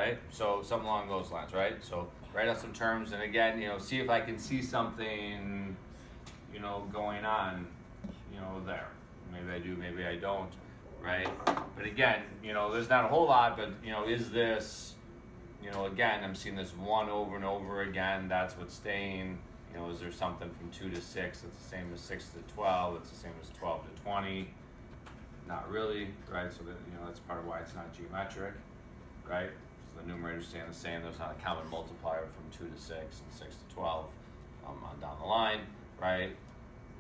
right? So something along those lines, right? So write out some terms, and again, see if I can see something, going on, there. Maybe I do, maybe I don't, right? But again, there's not a whole lot, but, is this, again, I'm seeing this 1 over and over again. That's what's staying. Is there something from 2 to 6 that's the same as 6 to 12? It's the same as 12 to 20. Not really, right? So that, that's part of why it's not geometric, right? So the numerators staying the same. There's not a common multiplier from 2 to 6 and 6 to 12 on down the line, right?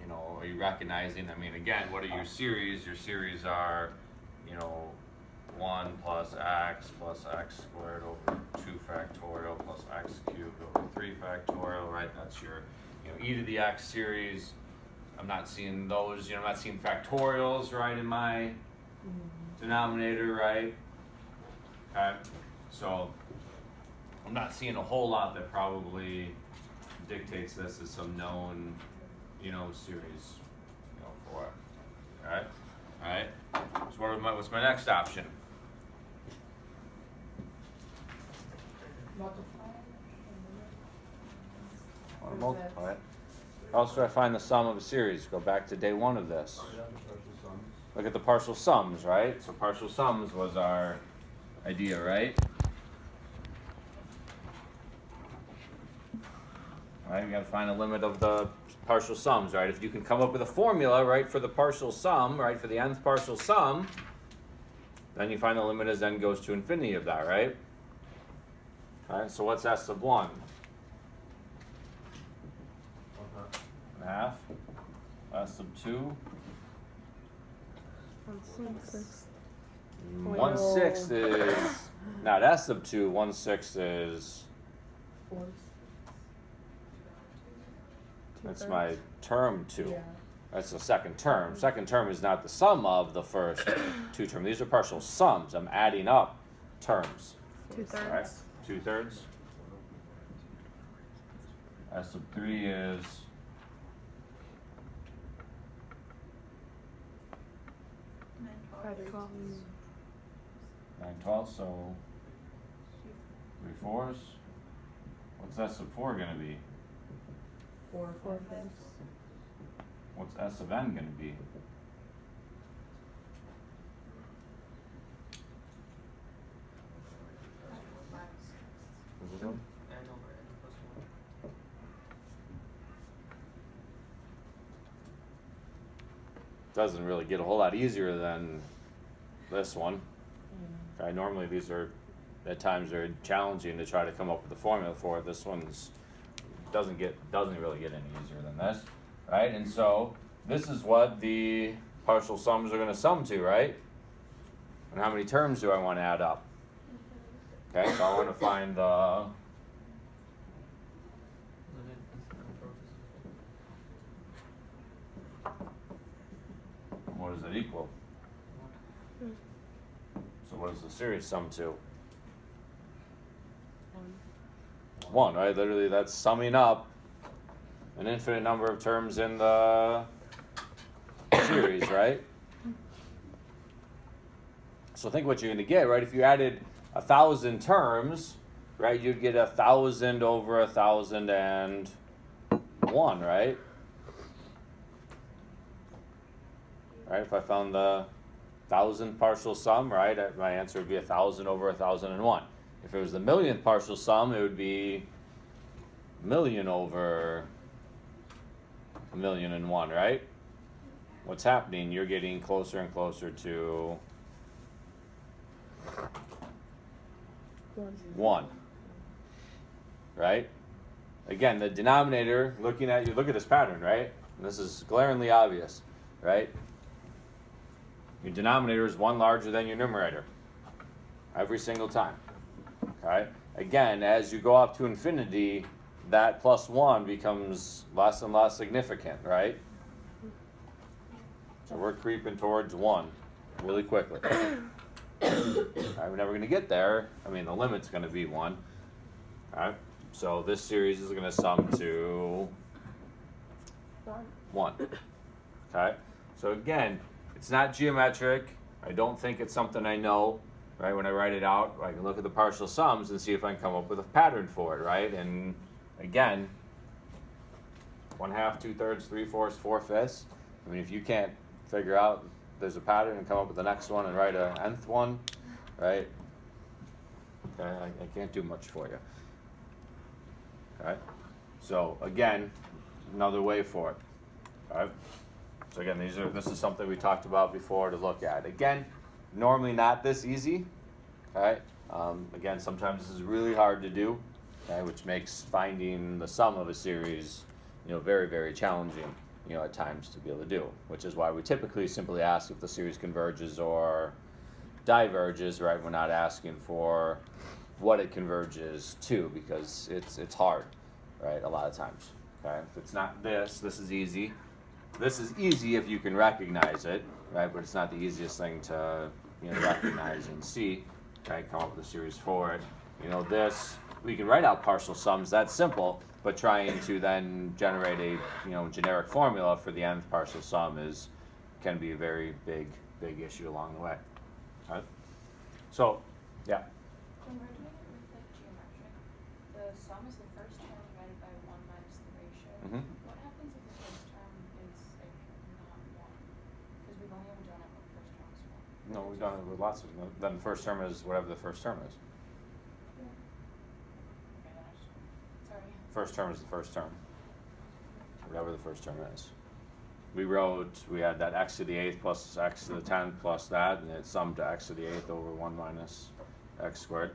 Are you recognizing? Again, what are your series? Your series are, 1 plus x squared over 2 factorial plus x cubed over 3 factorial, right? That's your, e to the x series. I'm not seeing those, I'm not seeing factorials, right, in my denominator, right? Okay, so I'm not seeing a whole lot that probably dictates this as some known, series, for it. All right. So what's my next option? Multiply it. How else do I find the sum of a series? Go back to day 1 of this. Look at the partial sums, right? So partial sums was our idea, right? All right, we got to find the limit of the partial sums, right? If you can come up with a formula, right, for the partial sum, right, for the nth partial sum, then you find the limit as n goes to infinity of that, right? All right, so what's s sub 1? Half. S sub 2? 1/6 is not s sub 2. 1/6 is. That's my term 2. Yeah. That's the second term. Second term is not the sum of the first 2 terms. These are partial sums. I'm adding up terms. 2/3. Right? 2/3. S sub 3 is 9/12, so 3/4. What's S sub 4 going to be? 4/5. What's S of n going to be? Doesn't really get a whole lot easier than this one. Okay, normally these are at times they're challenging to try to come up with a formula for it. This one's doesn't really get any easier than this, right? And so this is what the partial sums are going to sum to, right? And how many terms do I want to add up? Okay, so I want to find the what does it equal? So what does the series sum to? 1, right? Literally, that's summing up an infinite number of terms in the series, right? So think what you're going to get, right? If you added 1,000 terms, right, you'd get 1,000 over 1,001, right? Right, if I found the 1,000th partial sum, right, my answer would be 1,000 over 1,001. If it was the millionth partial sum, it would be 1,000,000 over 1,000,001, right? What's happening? You're getting closer and closer to 1, right? Again, the denominator, look at this pattern, right? And this is glaringly obvious, right? Your denominator is 1 larger than your numerator every single time. Okay? Again, as you go up to infinity, that plus 1 becomes less and less significant, right? So we're creeping towards 1 really quickly. Right, we're never going to get there. The limit's going to be 1. Okay? So this series is going to sum to 1. Okay? So again, it's not geometric. I don't think it's something I know. right? When I write it out, I can look at the partial sums and see if I can come up with a pattern for it, right? And again, 1/2, 2/3, 3/4, 4/5. I mean, if you can't figure out there's a pattern and come up with the next one and write a nth one, right? Okay, I can't do much for you. Okay, so again, another way for it. All right. So again, this is something we talked about before to look at. Again, normally not this easy. Okay. Again, sometimes this is really hard to do, okay, which makes finding the sum of a series, very, very challenging, at times to be able to do. Which is why we typically simply ask if the series converges or diverges, right? We're not asking for what it converges to, because it's hard, right? A lot of times. Okay. If it's not this is easy. This is easy if you can recognize it, right? But it's not the easiest thing to recognize and see. Okay, come up with a series for it. This, we can write out partial sums. That's simple, but trying to then generate a generic formula for the nth partial sum can be a very big issue along the way. Right? So, yeah. When we're doing it with geometric, the sum is the first term divided by 1 minus the ratio. Mm-hmm. What happens if the first term is not 1? Because we've only ever done it when the first term is 1. No, we've done it with lots of them. Then the first term is whatever the first term is. Yeah. Okay, then sorry. First term is the first term. Whatever the first term is. We had that x to the 8th plus x to the 10th plus that, and it summed to x to the 8th over 1 minus x squared.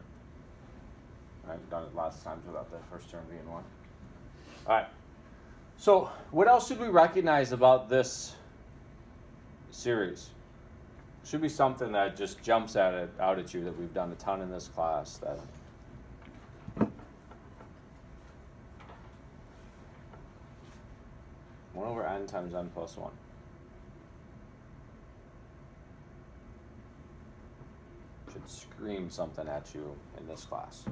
I've done it lots of times without the first term being 1. All right. So what else should we recognize about this series? Should be something that just jumps out at you that we've done a ton in this class. That 1 over n times n plus 1. Should scream something at you in this class.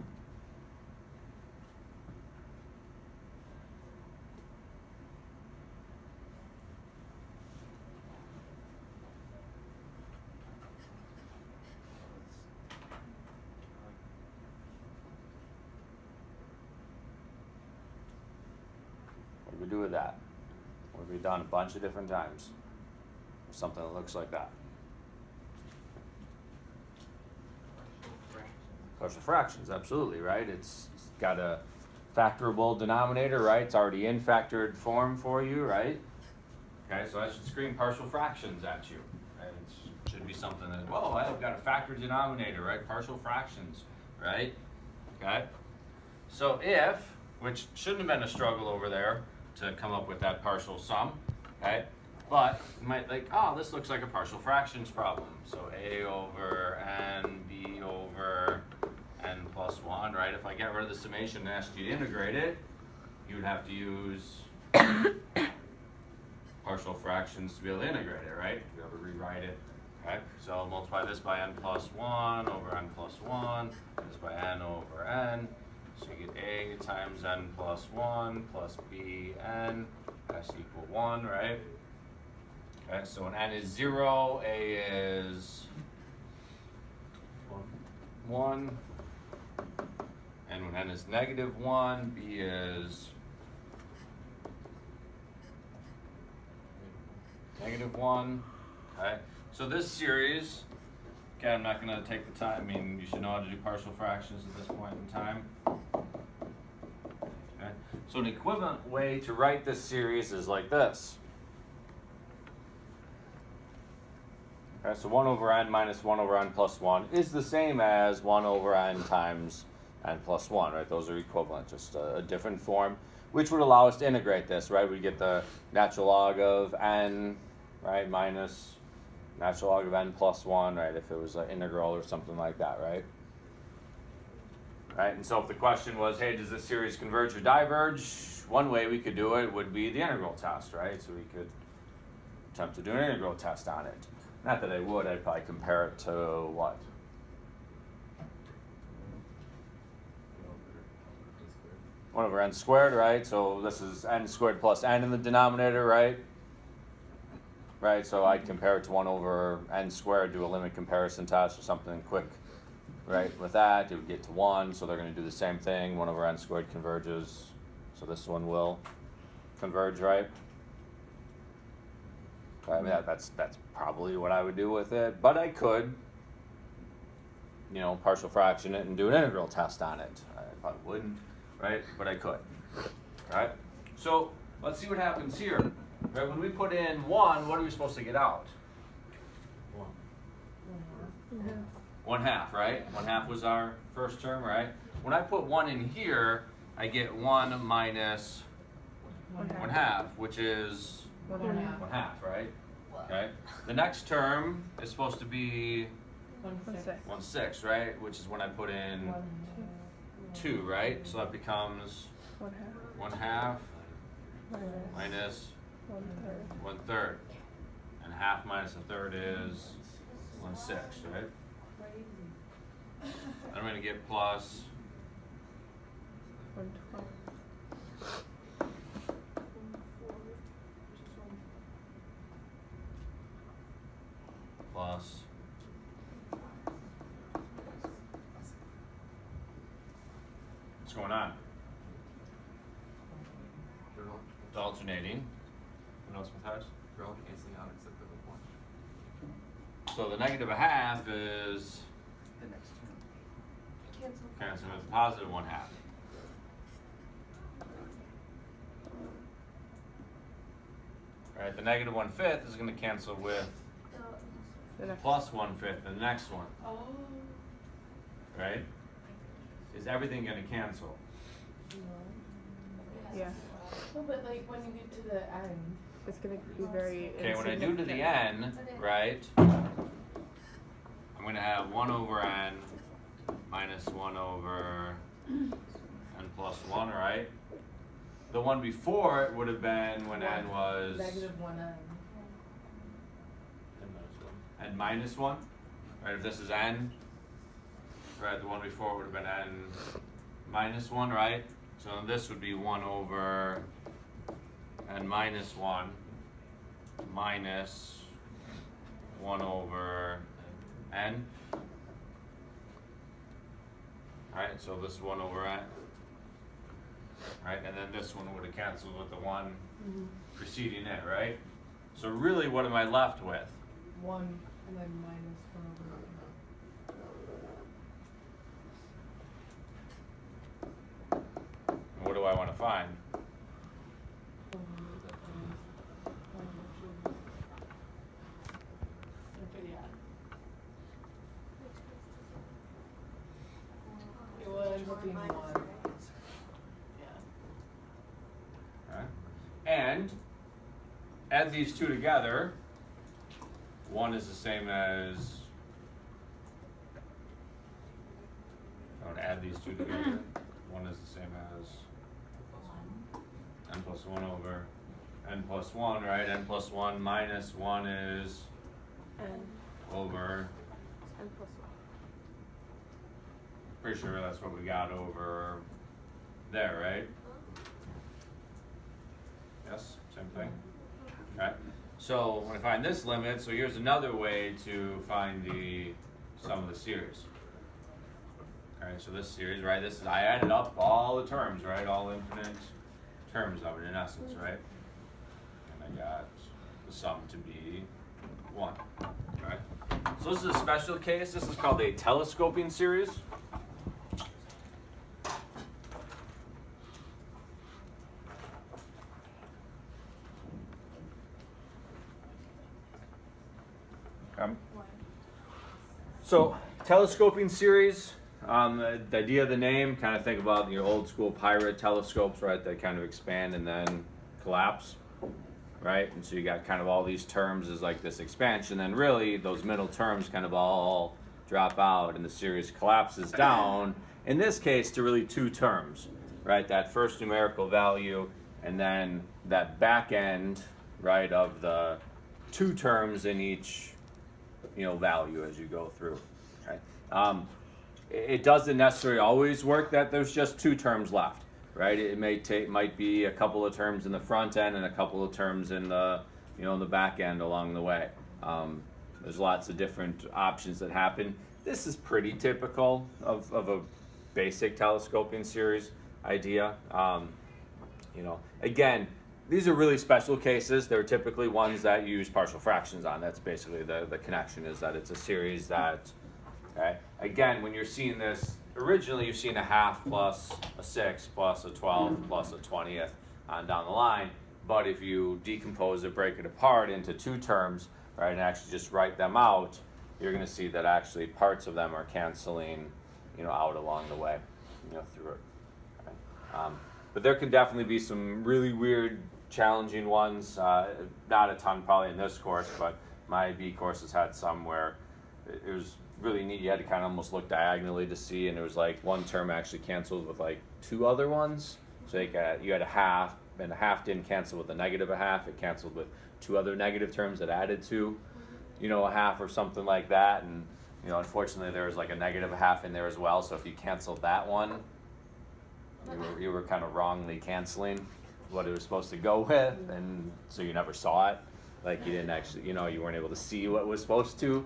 What do we do with that? What have we done a bunch of different times? Something that looks like that. Partial fractions, absolutely, right? It's got a factorable denominator, right? It's already in factored form for you, right? Okay, so I should scream partial fractions at you. Right? It should be something that, whoa, I've got a factored denominator, right? Partial fractions, right? Okay? So if, which shouldn't have been a struggle over there to come up with that partial sum, okay? But you might think, oh, this looks like a partial fractions problem. So a over n, b over n plus 1, right? If I get rid of the summation and asked you to integrate it, you would have to use partial fractions to be able to integrate it, right? Be able to rewrite it, okay? So I'll multiply this by n plus 1 over n plus 1, this by n over n. So you get a times n plus 1 plus b n, that's equal 1, right? Okay, so when n is 0, a is 1. And when n is negative 1, b is negative 1. Okay, so this series, okay, I'm not going to take the time. I mean, you should know how to do partial fractions at this point in time. Okay, so an equivalent way to write this series is like this. Okay, so 1 over n minus 1 over n plus 1 is the same as 1 over n times n plus 1, right? Those are equivalent, just a different form, which would allow us to integrate this, right? We get the natural log of n, right, minus natural log of n plus 1, right, if it was an integral or something like that, right? Right, and so if the question was, hey, does this series converge or diverge? One way we could do it would be the integral test, right? So we could attempt to do an integral test on it. Not that I would, I'd probably compare it to what? One over n squared, right? So this is n squared plus n in the denominator, right? right? So I'd compare it to 1 over n squared, do a limit comparison test or something quick, right? With that, it would get to 1, so they're going to do the same thing. 1 over n squared converges, so this one will converge, right? I mean, that's probably what I would do with it, but I could, partial fraction it and do an integral test on it. I probably wouldn't, right? But I could, right? So let's see what happens here. Right? When we put in 1, what are we supposed to get out? 1 half, right? 1 half was our first term, right? When I put 1 in here, I get 1 minus 1 half, which is 1 half, right? Okay. The next term is supposed to be 1 6, right? Which is when I put in 2, right? So that becomes 1 half minus 1/3. And half minus 1/3 is 1 6, right? I'm going to get plus 112. Plus what's going on? It's alternating. What else, Matthias? They're all canceling out except for the 1. So the negative 1/2 is The next term. canceling with the positive 1/2. All right, the negative 1/5 is going to cancel with plus 1/5 in the next one. Oh. Right? Is everything going to cancel? Yeah. No, but like when you get to the end, It's gonna be very. Okay, when I do to the insignificant. n, right, I'm going to have 1 over n minus 1 over n plus 1, right? The one before it would have been when n was negative 1 n. n minus 1, right? If this is n, right, the one before would have been n minus 1, right? So this would be 1 over n minus 1 minus 1 over n. Alright, so this is 1 over n. Right, and then this one would have canceled with the one preceding it, right? So really, what am I left with? 1 and then minus 1 over What do I want to find? It was looking 1. Okay. And add these two together. 1 is the same as. I want to add these two together. 1 is the same as n plus 1 over n plus 1, right? N plus 1 minus 1 is N. over. N plus 1. Pretty sure that's what we got over there, right? Yes, same thing. Okay. So when I find this limit, so here's another way to find the sum of the series. Okay, so this series, right? This is I added up all the terms, right? All infinite terms of it in essence, right? And I got the sum to be 1. Okay. So this is a special case. This is called a telescoping series. So telescoping series, the idea of the name, kind of think about your old school pirate telescopes, right? That kind of expand and then collapse, right? And so you got kind of all these terms as like this expansion, then really those middle terms kind of all drop out and the series collapses down, in this case to really 2 terms, right? That first numerical value and then that back end, right, of the 2 terms in each value as you go through. Okay? It doesn't necessarily always work that there's just 2 terms left, right? It might be a couple of terms in the front end and a couple of terms in the in the back end along the way. There's lots of different options that happen. This is pretty typical of a basic telescoping series idea. Again, these are really special cases. They're typically ones that use partial fractions on. That's basically the connection, is that it's a series that, okay? Again, when you're seeing this, originally you're seeing a half plus a 6 plus a 12 plus a 20th on down the line. But if you decompose it, break it apart into two terms, right, and actually just write them out, you're going to see that actually parts of them are canceling, out along the way, through it. Okay? But there can definitely be some really weird, challenging ones. Not a ton probably in this course, but my B courses had some where it was really neat. You had to kind of almost look diagonally to see, and it was like one term actually canceled with like two other ones. So you had a half, and a half didn't cancel with a negative a half. It canceled with two other negative terms that added to, a half or something like that. And unfortunately there was like a negative a half in there as well. So if you canceled that one, you were kind of wrongly canceling what it was supposed to go with, and so you never saw it. Like you didn't actually, you weren't able to see what was supposed to,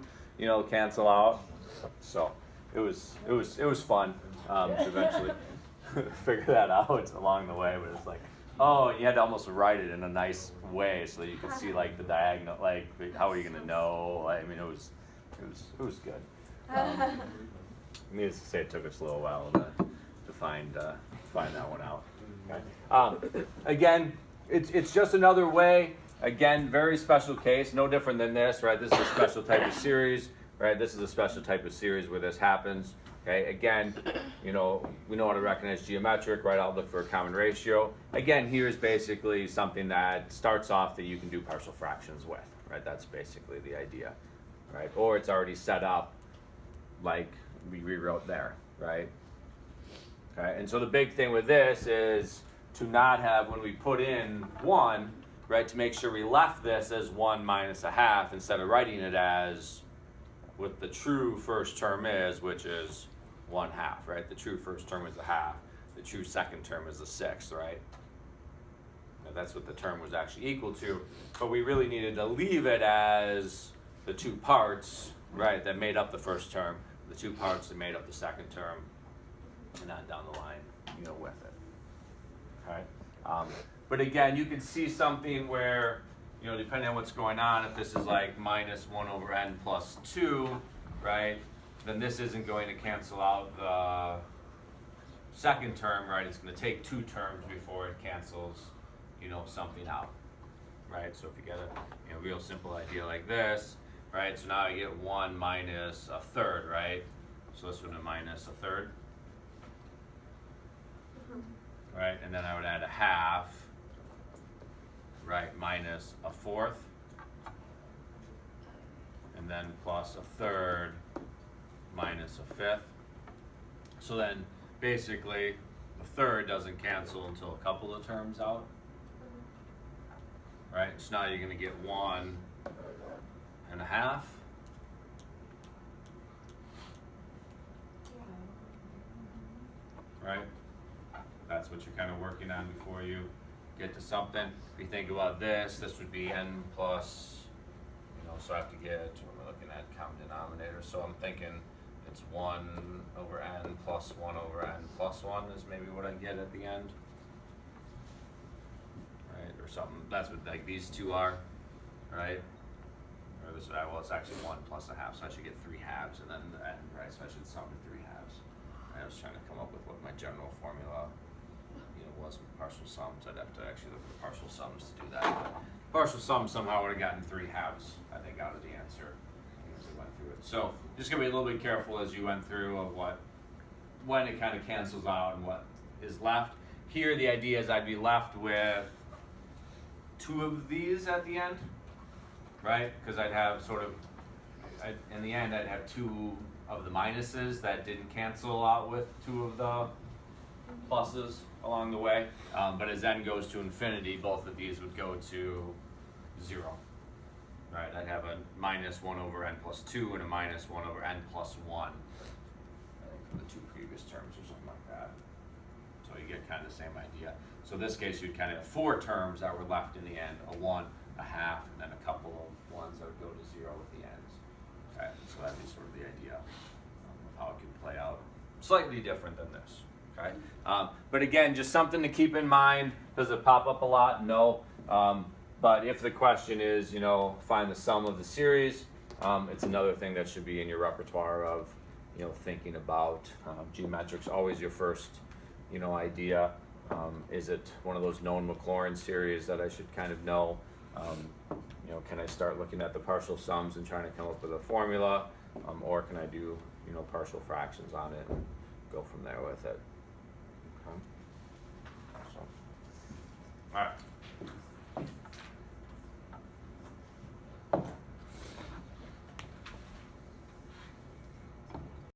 cancel out. So it was fun to eventually figure that out along the way. But it's like, you had to almost write it in a nice way so you could see like the diagonal. Like, how are you gonna know? I mean, it was good. Needless to say, it took us a little while to find that one out. Okay. Again, it's just another way. Again, very special case, no different than this, right? This is a special type of series, right? This is a special type of series where this happens. Okay. Again, we know how to recognize geometric, right? I'll look for a common ratio. Again, here's basically something that starts off that you can do partial fractions with, right? That's basically the idea, right? Or it's already set up like we rewrote there, right? Okay, and so the big thing with this is to not have, when we put in 1, right, to make sure we left this as 1 minus a half instead of writing it as what the true first term is, which is 1/2, right? The true first term is a half. The true second term is a sixth, right? Now that's what the term was actually equal to, but we really needed to leave it as the two parts, right, that made up the first term, the two parts that made up the second term, and on down the line, with it. Okay. But again, you can see something where, depending on what's going on, if this is like minus 1 over n plus 2, right, then this isn't going to cancel out the second term, right? It's going to take two terms before it cancels, something out, right? So if you get a real simple idea like this, right? So now you get 1 minus a third, right? So this would be minus a third. Right, and then I would add a half, right, minus a fourth, and then plus a third minus a fifth. So then basically the third doesn't cancel until a couple of terms out, right? So now you're going to get 1 1/2. Right? That's what you're kind of working on before you get to something. If you think about this would be n plus, so I have to get, what am I looking at, common denominator. So I'm thinking it's 1 over n plus 1 over n plus 1 is maybe what I get at the end. Right, or something. That's what like these two are, right? Or this, well, it's actually 1 plus a half, so I should get 3 halves, and then the n, right? So I should sum to 3 halves. I was trying to come up with what my general formula was with partial sums. I'd have to actually look at partial sums to do that. But partial sums somehow would have gotten 3 halves, I think, out of the answer as we went through it. So just gonna be a little bit careful as you went through of when it kind of cancels out and what is left. Here the idea is I'd be left with 2 of these at the end, right? Because I'd have in the end I'd have 2 of the minuses that didn't cancel out with 2 of the pluses along the way, but as n goes to infinity, both of these would go to 0, right? I'd have a minus 1 over n plus 2 and a minus 1 over n plus 1, I think, for the 2 previous terms or something like that. So you get kind of the same idea. So in this case, you'd kind of have 4 terms that were left in the end, a 1, a a half, and then a couple of ones that would go to 0 at the end. Okay, so that'd be sort of the idea of how it can play out. Slightly different than this. Okay, but again, just something to keep in mind. Does it pop up a lot? No. But if the question is, find the sum of the series, it's another thing that should be in your repertoire of, thinking about. Geometric's always your first, idea. Is it one of those known Maclaurin series that I should kind of know? Can I start looking at the partial sums and trying to come up with a formula? Or can I do, partial fractions on it and go from there with it? Okay. So, all right.